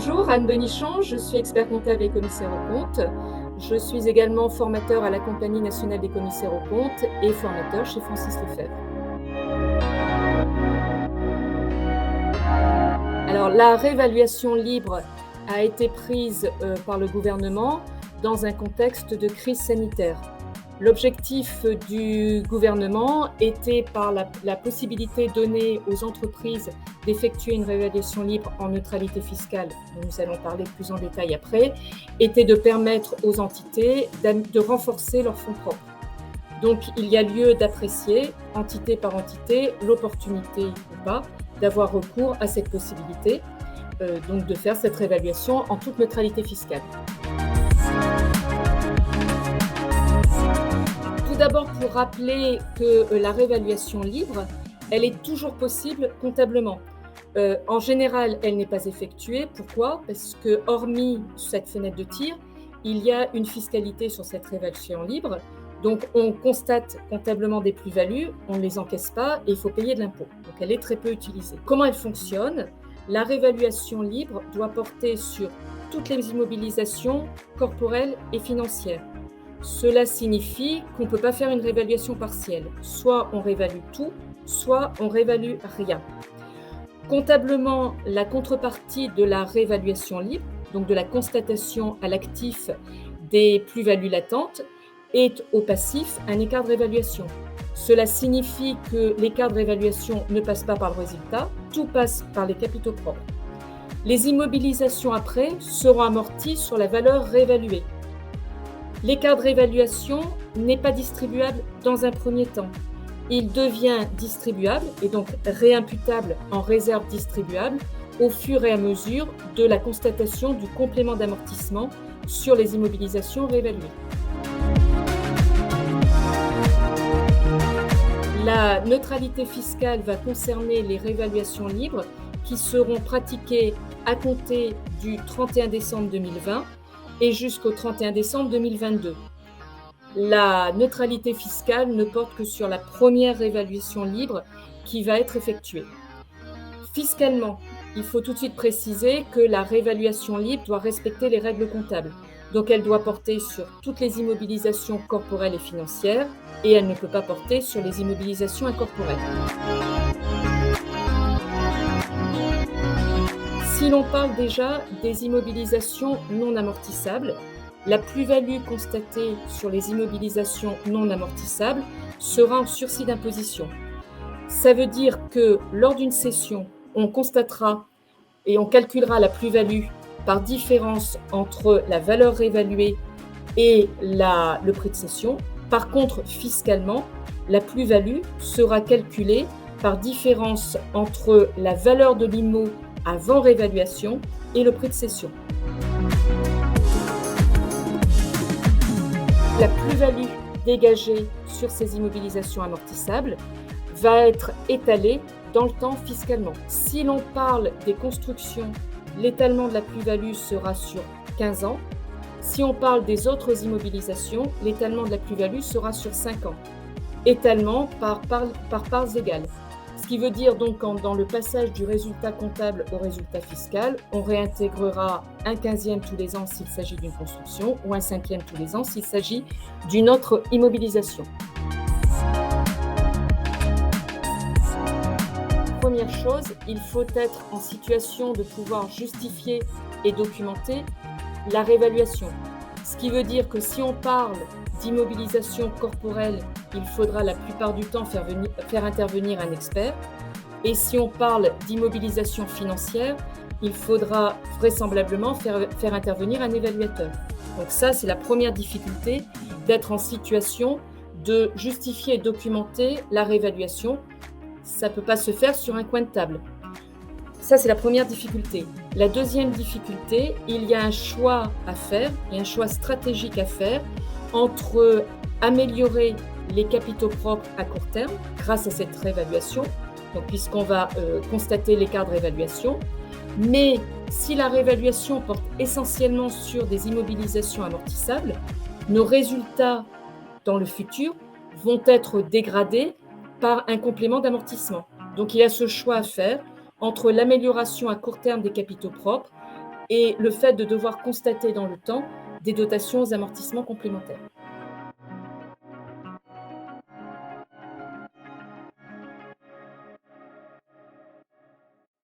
Bonjour, Anne Benichon, je suis expert comptable et commissaire aux comptes. Je suis également formateur à la Compagnie nationale des commissaires aux comptes et formateur chez Francis Lefebvre. Alors, la réévaluation libre a été prise par le gouvernement dans un contexte de crise sanitaire. L'objectif du gouvernement était, par la possibilité donnée aux entreprises d'effectuer une réévaluation libre en neutralité fiscale, dont nous allons parler plus en détail après, était de permettre aux entités de renforcer leurs fonds propres. Donc, il y a lieu d'apprécier, entité par entité, l'opportunité ou pas d'avoir recours à cette possibilité, donc de faire cette réévaluation en toute neutralité fiscale. Tout d'abord, pour rappeler que la réévaluation libre, elle est toujours possible comptablement. En général, elle n'est pas effectuée. Pourquoi ? Parce que, hormis cette fenêtre de tir, il y a une fiscalité sur cette réévaluation libre. Donc, on constate comptablement des plus-values, on ne les encaisse pas et il faut payer de l'impôt. Donc, elle est très peu utilisée. Comment elle fonctionne ? La réévaluation libre doit porter sur toutes les immobilisations corporelles et financières. Cela signifie qu'on ne peut pas faire une réévaluation partielle. Soit on réévalue tout, soit on réévalue rien. Comptablement, la contrepartie de la réévaluation libre, donc de la constatation à l'actif des plus-values latentes, est au passif un écart de réévaluation. Cela signifie que l'écart de réévaluation ne passe pas par le résultat, tout passe par les capitaux propres. Les immobilisations après seront amorties sur la valeur réévaluée. L'écart de réévaluation n'est pas distribuable dans un premier temps. Il devient distribuable et donc réimputable en réserve distribuable au fur et à mesure de la constatation du complément d'amortissement sur les immobilisations réévaluées. La neutralité fiscale va concerner les réévaluations libres qui seront pratiquées à compter du 31 décembre 2020 et jusqu'au 31 décembre 2022. La neutralité fiscale ne porte que sur la première réévaluation libre qui va être effectuée. Fiscalement, il faut tout de suite préciser que la réévaluation libre doit respecter les règles comptables. Donc, elle doit porter sur toutes les immobilisations corporelles et financières et elle ne peut pas porter sur les immobilisations incorporelles. Si l'on parle déjà des immobilisations non amortissables, la plus-value constatée sur les immobilisations non amortissables sera en sursis d'imposition. Ça veut dire que lors d'une cession, on constatera et on calculera la plus-value par différence entre la valeur réévaluée et le prix de cession. Par contre, fiscalement, la plus-value sera calculée par différence entre la valeur de l'immo avant réévaluation et le prix de cession. La plus-value dégagée sur ces immobilisations amortissables va être étalée dans le temps fiscalement. Si l'on parle des constructions, l'étalement de la plus-value sera sur 15 ans. Si on parle des autres immobilisations, l'étalement de la plus-value sera sur 5 ans. Étalement par parts égales. Ce qui veut dire donc dans le passage du résultat comptable au résultat fiscal, on réintégrera 1/15 tous les ans s'il s'agit d'une construction ou 1/5 tous les ans s'il s'agit d'une autre immobilisation. Première chose, il faut être en situation de pouvoir justifier et documenter la réévaluation. Ce qui veut dire que si on parle d'immobilisation corporelle, il faudra la plupart du temps faire intervenir un expert. Et si on parle d'immobilisation financière, il faudra vraisemblablement faire intervenir un évaluateur. Donc ça, c'est la première difficulté, d'être en situation de justifier et documenter la réévaluation. Ça ne peut pas se faire sur un coin de table. Ça, c'est la première difficulté. La deuxième difficulté, il y a un choix à faire, il y a un choix stratégique à faire entre améliorer les capitaux propres à court terme grâce à cette réévaluation, donc puisqu'on va constater l'écart de réévaluation, mais si la réévaluation porte essentiellement sur des immobilisations amortissables, nos résultats dans le futur vont être dégradés par un complément d'amortissement. Donc il y a ce choix à faire entre l'amélioration à court terme des capitaux propres et le fait de devoir constater dans le temps des dotations aux amortissements complémentaires.